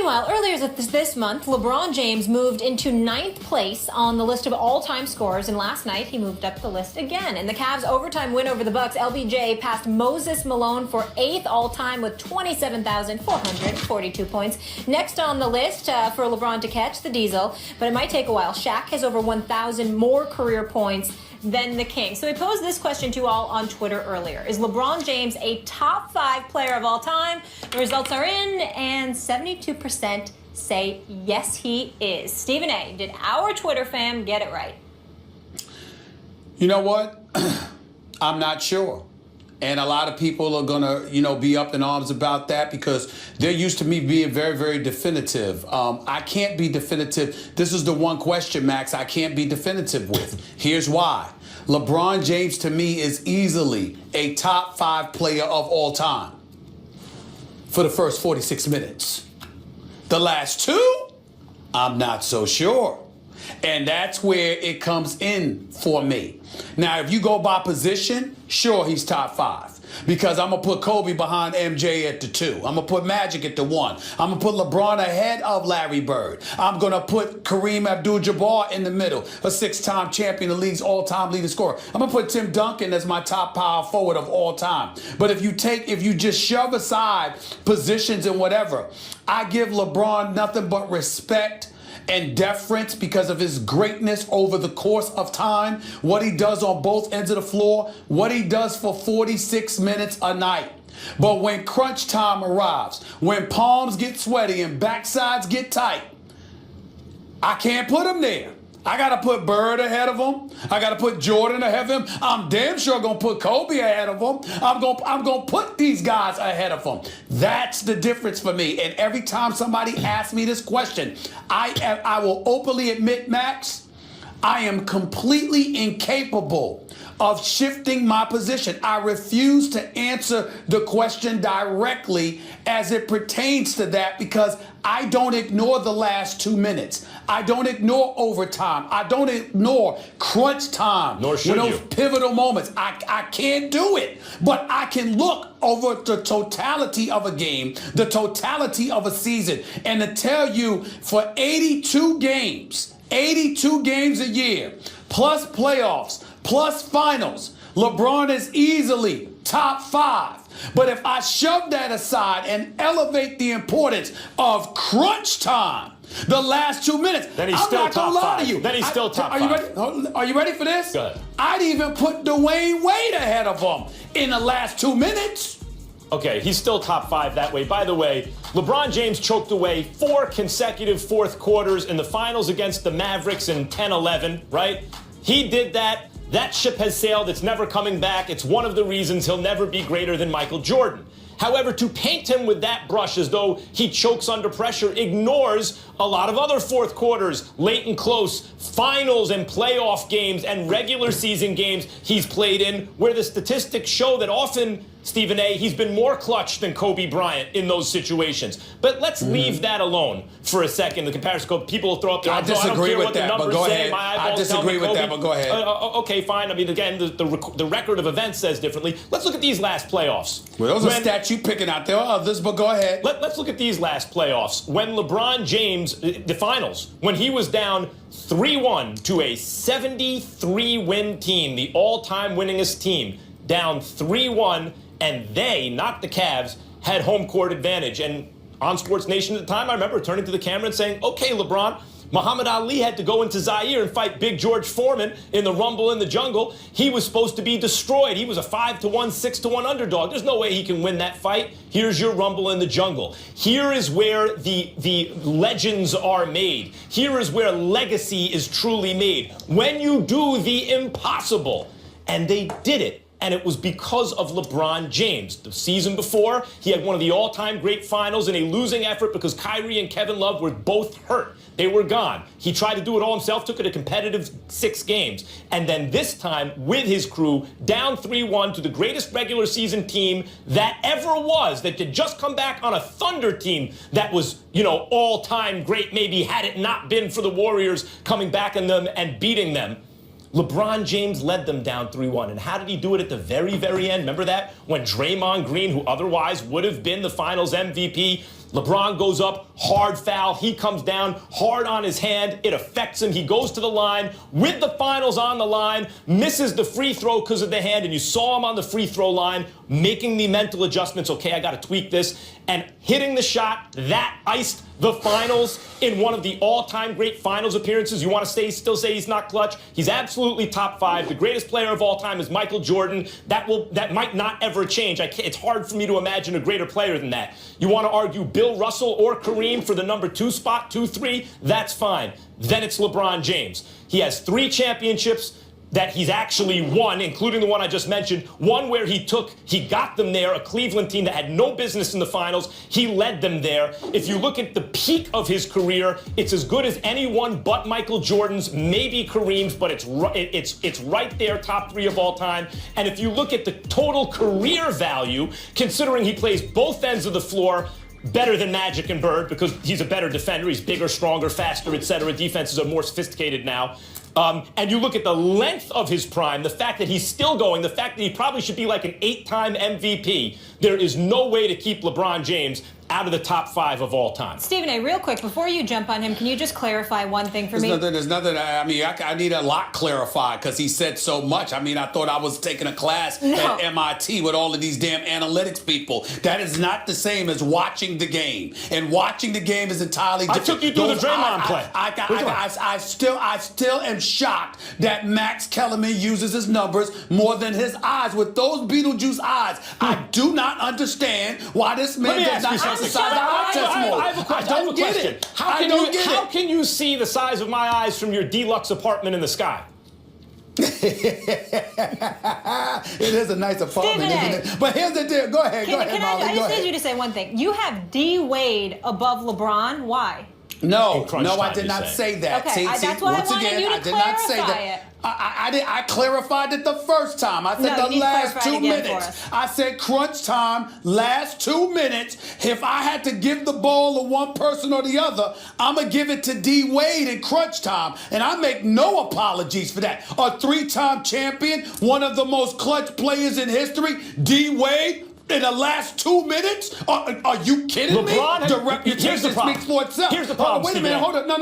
Meanwhile, earlier this month, LeBron James moved into 9th place on the list of all-time scorers, and last night he moved up the list again. In the Cavs' overtime win over the Bucks, LBJ passed Moses Malone for 8th all-time with 27,442 points. Next on the list for LeBron to catch, the Diesel, but it might take a while. Shaq has over 1,000 more career points than the King. So we posed this question to you all on Twitter earlier. Is LeBron James a top 5 player of all time? The results are in, and 72% say yes, he is. Stephen A., did our Twitter fam get it right? You know what? I'm not sure. And a lot of people are going to, be up in arms about that because they're used to me being very, very definitive. I can't be definitive. This is the one question, Max, I can't be definitive with. Here's why. LeBron James, to me, is easily a top 5 player of all time for the first 46 minutes. The last 2, I'm not so sure. And that's where it comes in for me. Now, if you go by position, sure, he's top 5. Because I'm going to put Kobe behind MJ at the 2. I'm going to put Magic at the 1. I'm going to put LeBron ahead of Larry Bird. I'm going to put Kareem Abdul-Jabbar in the middle, a 6-time champion, the league's all-time leading scorer. I'm going to put Tim Duncan as my top power forward of all time. But if you just shove aside positions and whatever, I give LeBron nothing but respect and deference because of his greatness over the course of time, what he does on both ends of the floor, what he does for 46 minutes a night. But when crunch time arrives, when palms get sweaty and backsides get tight, I can't put him there. I got to put Bird ahead of him. I got to put Jordan ahead of him. I'm damn sure going to put Kobe ahead of him. I'm going to put these guys ahead of him. That's the difference for me. And every time somebody asks me this question, I will openly admit, Max, I am completely incapable of shifting my position. I refuse to answer the question directly as it pertains to that because I don't ignore the last 2 minutes. I don't ignore overtime. I don't ignore crunch time. Nor should those you. Pivotal moments. I can't do it. But I can look over the totality of a game, the totality of a season, and to tell you for 82 games a year, plus playoffs, plus finals, LeBron is easily top 5. But if I shove that aside and elevate the importance of crunch time, the last 2 minutes, then he's I'm still not gonna top lie 5. to you. Then he's still top 5. Are you ready for this? Go ahead. I'd even put Dwayne Wade ahead of him in the last 2 minutes. Okay, he's still top 5 that way. By the way, LeBron James choked away 4 consecutive fourth quarters in the finals against the Mavericks in 10-11, right? He did that. That ship has sailed. It's never coming back. It's one of the reasons he'll never be greater than Michael Jordan. However, to paint him with that brush as though he chokes under pressure ignores a lot of other fourth quarters, late and close, finals and playoff games and regular season games he's played in, where the statistics show that often, Stephen A., he's been more clutch than Kobe Bryant in those situations. But let's leave that alone for a second. The comparison, people will throw up their I disagree with that, but go ahead. I disagree with that, but go ahead. Okay, fine. I mean, again, the record of events says differently. Let's look at these last playoffs. Well, those are stats you picking out. There are others, but go ahead. Let's look at these last playoffs. When LeBron James, the finals, when he was down 3-1 to a 73-win team, the all-time winningest team, down 3-1, and they, not the Cavs, had home court advantage. And on Sports Nation at the time, I remember turning to the camera and saying, okay, LeBron, Muhammad Ali had to go into Zaire and fight Big George Foreman in the Rumble in the Jungle. He was supposed to be destroyed. He was a 5-1, 6-1 underdog. There's no way he can win that fight. Here's your Rumble in the Jungle. Here is where the legends are made. Here is where legacy is truly made. When you do the impossible. And they did it. And it was because of LeBron James. The season before, he had one of the all-time great finals in a losing effort because Kyrie and Kevin Love were both hurt. They were gone. He tried to do it all himself, took it a competitive 6 games. And then this time, with his crew, down 3-1 to the greatest regular season team that ever was, that had just come back on a Thunder team that was, all-time great, maybe had it not been for the Warriors coming back on them and beating them. LeBron James led them down 3-1. And how did he do it at the very, very end? Remember that? When Draymond Green, who otherwise would have been the finals MVP, LeBron goes up, hard foul. He comes down hard on his hand. It affects him. He goes to the line with the finals on the line, misses the free throw because of the hand, and you saw him on the free throw line making the mental adjustments. Okay, I got to tweak this, and hitting the shot that iced the finals in one of the all-time great finals appearances. You want to still say he's not clutch? He's absolutely top 5. The greatest player of all time is Michael Jordan. That might not ever change. It's hard for me to imagine a greater player than that. You want to argue Bill Russell or Kareem for the number 2 spot, 2, 3? That's fine. Then it's LeBron James. He has 3 championships that he's actually won, including the one I just mentioned, one where he got them there, a Cleveland team that had no business in the finals. He led them there. If you look at the peak of his career, it's as good as anyone but Michael Jordan's, maybe Kareem's, but it's right there, top 3 of all time. And if you look at the total career value, considering he plays both ends of the floor, better than Magic and Bird because he's a better defender. He's bigger, stronger, faster, etc. Defenses are more sophisticated now. And you look at the length of his prime, the fact that he's still going, the fact that he probably should be like an 8-time MVP. There is no way to keep LeBron James out of the top 5 of all time. Stephen A., real quick, before you jump on him, can you just clarify one thing for me? There's nothing, I mean, I need a lot clarified because he said so much. I mean, I thought I was taking a class at MIT with all of these damn analytics people. That is not the same as watching the game. And watching the game is entirely different. I took you through the Draymond play. I still am shocked that Max Kellerman uses his numbers more than his eyes. With those Beetlejuice eyes, I do not understand why this man does not exercise eye test more. I have a question. I don't get it. How can you see the size of my eyes from your deluxe apartment in the sky? It is a nice apartment, isn't it? But here's the deal. Go ahead, Molly. I just need you to say one thing. You have D. Wade above LeBron. Why? No, I did not say that. Okay, that's what I wanted you to clarify it. I clarified it the first time. I said the last 2 minutes. I said crunch time, last 2 minutes. If I had to give the ball to one person or the other, I'm going to give it to D. Wade in crunch time. And I make no apologies for that. A 3-time champion, one of the most clutch players in history, D. Wade. In the last 2 minutes? Are you kidding me? The reputation speaks for itself. Here's the problem. Wait a minute, hold up. No.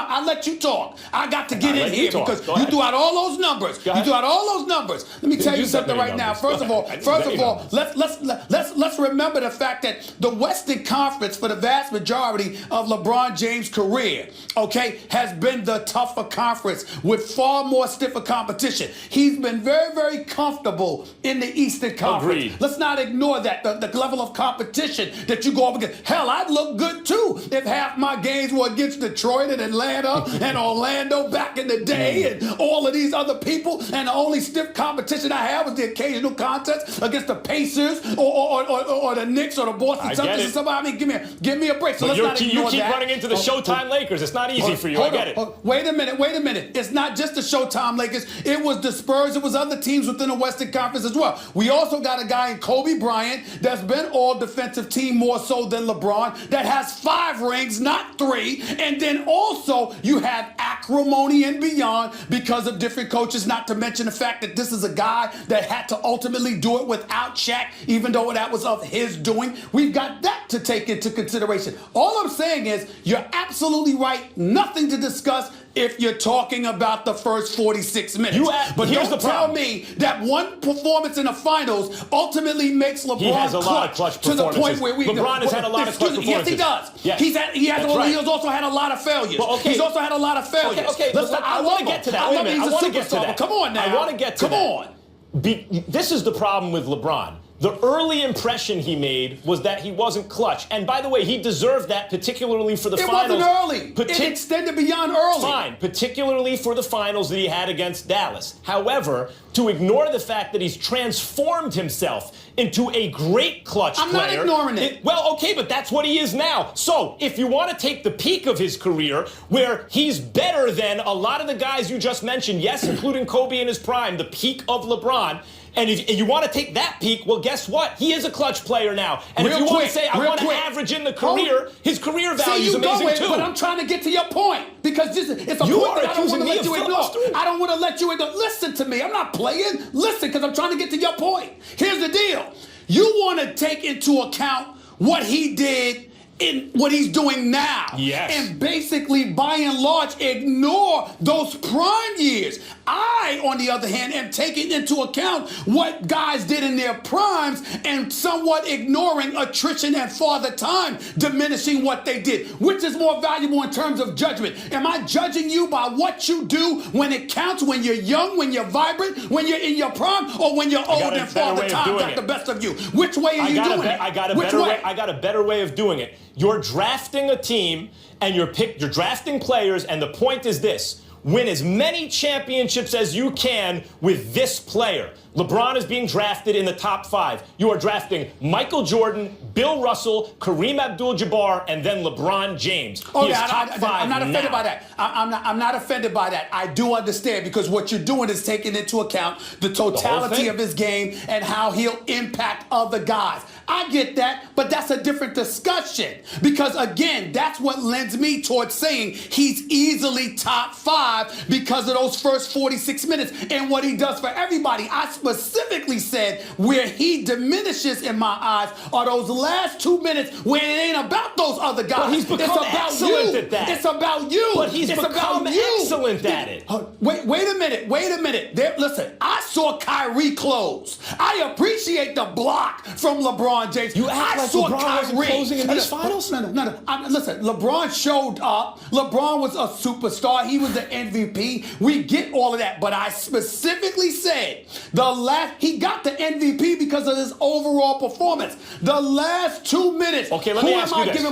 I'll let you talk. I got to get in here because you threw out all those numbers. You threw out all those numbers. Let me tell you something right now. First of all, let's remember the fact that the Western Conference, for the vast majority of LeBron James' career, okay, has been the tougher conference with far more stiffer competition. He's been very, very comfortable in the Eastern Conference. Agreed. Let's not ignore that, the level of competition that you go up against. Hell, I'd look good too if half my games were against Detroit and Atlanta and Orlando back in the day and all of these other people, and the only stiff competition I had was the occasional contest against the Pacers or the Knicks or the Boston Celtics or somebody. I mean, give me a break. So let's not ignore that. You keep running into the Showtime Lakers. It's not easy for you. I get it. Wait a minute. It's not just the Showtime Lakers. It was the Spurs. It was other teams within the Western Conference as well. We also got a guy in Kobe Bryant that's been all defensive team more so than LeBron that has 5 rings, not 3. And then also you have acrimony and beyond because of different coaches, not to mention the fact that this is a guy that had to ultimately do it without Shaq, even though that was of his doing. We've got that to take into consideration. All I'm saying is you're absolutely right. Nothing to discuss if you're talking about the first 46 minutes. But don't tell me that one performance in the finals ultimately makes LeBron clutch to the point where LeBron has had a lot of clutch performances. Yes, he does. Yes. He has also had a lot of failures. He's also had a lot of failures. Okay. I want to get to that. Wait a minute. I want to get to that. Come on now. I want to get to that. Come on. This is the problem with LeBron. The early impression he made was that he wasn't clutch. And by the way, he deserved that, particularly for the finals. It wasn't early. It extended beyond early. Fine, particularly for the finals that he had against Dallas. However, to ignore the fact that he's transformed himself into a great clutch player. I'm not ignoring it. Well, okay, but that's what he is now. So if you want to take the peak of his career, where he's better than a lot of the guys you just mentioned, yes, including Kobe in his prime, the peak of LeBron, and if you want to take that peak, well, guess what? He is a clutch player now. And if you want to say, I want to average in the career, his career value is amazing too. But I'm trying to get to your point because it's a point that I don't want to let you ignore. I don't want to let you ignore. Listen to me. I'm not playing. Listen, because I'm trying to get to your point. Here's the deal. You want to take into account what he did in what he's doing now. Yes. And basically, by and large, ignore those prime years. I, on the other hand, am taking into account what guys did in their primes and somewhat ignoring attrition and father time, diminishing what they did. Which is more valuable in terms of judgment? Am I judging you by what you do when it counts, when you're young, when you're vibrant, when you're in your prime, or when you're old and father time got the best of you? Which way are you doing it? I got a better way of doing it. You're drafting a team and you're drafting players, and the point is this: win as many championships as you can with this player. LeBron is being drafted in the top 5. You are drafting Michael Jordan, Bill Russell, Kareem Abdul-Jabbar, and then LeBron James. Oh, yeah, I'm not offended by that. I'm not offended by that. I do understand, because what you're doing is taking into account the totality of his game and how he'll impact other guys. I get that, but that's a different discussion, because again, that's what lends me towards saying he's easily top 5 because of those first 46 minutes and what he does for everybody. I specifically said where he diminishes in my eyes are those last 2 minutes when it ain't about those other guys. But he's become excellent at that. It's about you. But he's become excellent at it. Wait a minute. Listen, I saw Kyrie close. I appreciate the block from LeBron James. You act like LeBron wasn't closing in these finals? No. Listen, LeBron showed up. LeBron was a superstar. He was the MVP. We get all of that. But I specifically said he got the MVP because of his overall performance. The last 2 minutes. Okay, let me ask you this.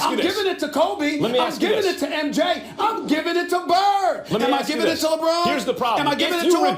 I'm giving it to Kobe. I'm giving it to MJ. I'm giving it to Bird. Am I giving it to LeBron? Here's the problem. Am I giving it to him?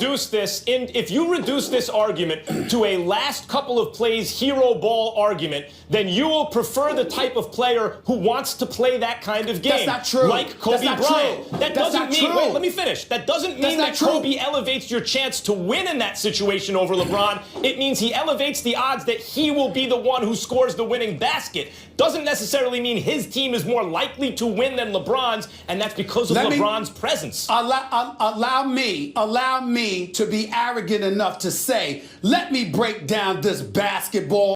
If you reduce this argument to a last couple of plays hero ball argument, then you will prefer the type of player who wants to play that kind of game. That's not true. Like Kobe Bryant. That doesn't mean, wait, let me finish. That doesn't mean that Kobe elevates your chance to win in that situation over LeBron. It means he elevates the odds that he will be the one who scores the winning basket. Doesn't necessarily mean his team is more likely to win than LeBron's, and that's because of LeBron's presence. Allow me to be arrogant enough to say, let me break down this basketball